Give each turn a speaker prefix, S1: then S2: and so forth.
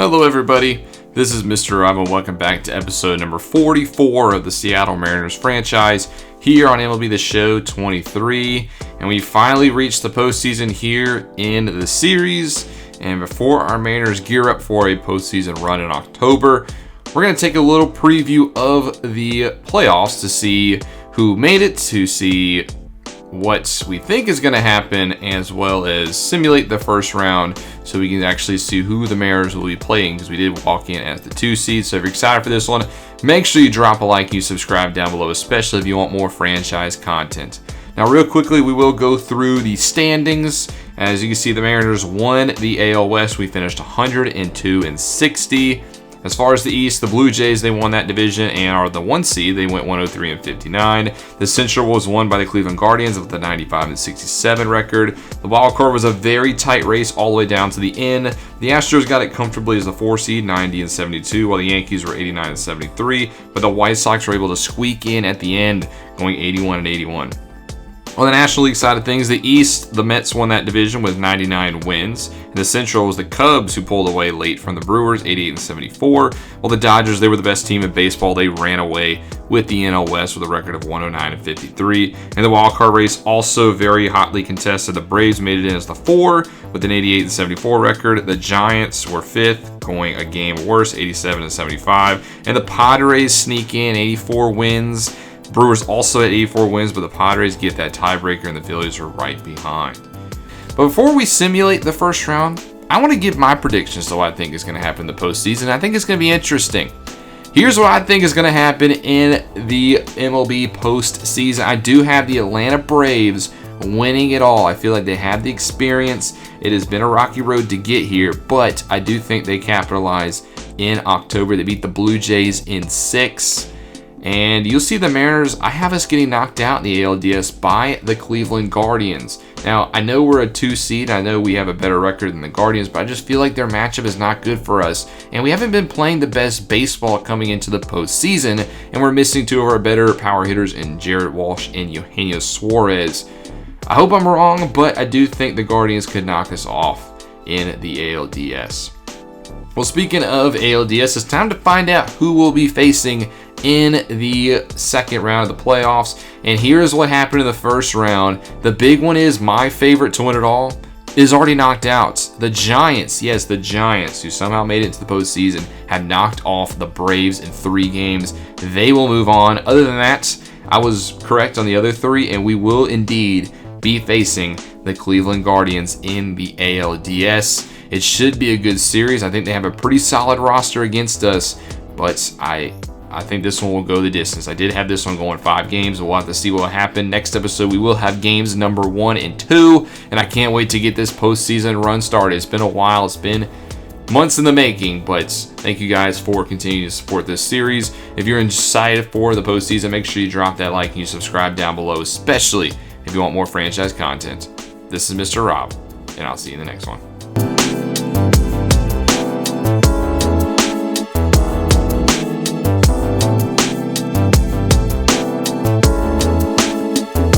S1: Hello everybody, this is Mr. Rob and welcome back to episode number 44 of the Seattle Mariners franchise here on MLB The Show 23. And we finally reached the postseason here in the series. And before our Mariners gear up for a postseason run in October, we're going to take a little preview of the playoffs to see who made it, to see what we think is going to happen, as well as simulate the first round so we can actually see who the Mariners will be playing, because we did walk in as the 2 seed. So if you're excited for this one, make sure you drop a like and you subscribe down below, especially if you want more franchise content. Now real quickly, we will go through the standings. As you can see, the Mariners won the AL West. We finished 102-60. As far as the East, the Blue Jays, they won that division and are the 1 seed. They went 103-59. The Central was won by the Cleveland Guardians with a 95-67 record. The wild card was a very tight race all the way down to the end. The Astros got it comfortably as the 4 seed, 90-72, while the Yankees were 89-73. But the White Sox were able to squeak in at the end, going 81-81. On the National League side of things, the East, the Mets won that division with 99 wins. And the Central was the Cubs, who pulled away late from the Brewers, 88-74. While the Dodgers, they were the best team in baseball. They ran away with the NL West with a record of 109-53. And the wild card race also very hotly contested. The Braves made it in as the 4 with an 88-74 record. The Giants were 5th, going a game worse, 87-75. And the Padres sneak in 84 wins. Brewers also at 84 wins, but the Padres get that tiebreaker and the Phillies are right behind. But before we simulate the first round, I want to give my predictions to what I think is going to happen in the postseason. I think it's going to be interesting. Here's what I think is going to happen in the MLB postseason. I do have the Atlanta Braves winning it all. I feel like they have the experience. It has been a rocky road to get here, but I do think they capitalize in October. They beat the Blue Jays in 6. And you'll see the Mariners, I have us getting knocked out in the ALDS by the Cleveland Guardians. Now, I know we're a 2 seed. I know we have a better record than the Guardians, but I just feel like their matchup is not good for us. And we haven't been playing the best baseball coming into the postseason, and we're missing 2 of our better power hitters in Jared Walsh and Eugenio Suarez. I hope I'm wrong, but I do think the Guardians could knock us off in the ALDS. Well, speaking of ALDS, it's time to find out who we'll be facing in the second round of the playoffs. And here's what happened in the first round. The big one is my favorite to win it all is already knocked out. The Giants, yes, the Giants, who somehow made it into the postseason, have knocked off the Braves in 3 games. They will move on. Other than that, I was correct on the other 3, and we will indeed be facing the Cleveland Guardians in the ALDS. It should be a good series. I think they have a pretty solid roster against us, but I think this one will go the distance. I did have this one going 5 games. We'll have to see what will happen. Next episode, we will have games number 1 and 2, and I can't wait to get this postseason run started. It's been a while. It's been months in the making, but thank you guys for continuing to support this series. If you're excited for the postseason, make sure you drop that like and you subscribe down below, especially if you want more franchise content. This is Mr. Rob, and I'll see you in the next one.